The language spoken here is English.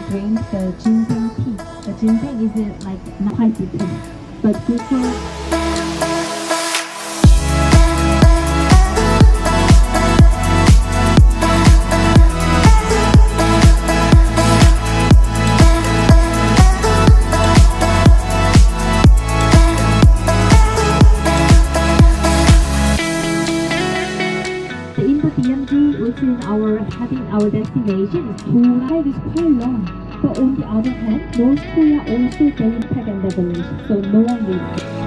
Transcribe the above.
drink the ginseng tea. The ginseng is like not quite bitter, but good for. In the DMZ, which is our destination, is too life is quite long. But on the other hand, North Korea also very tech and revelation, so no one will.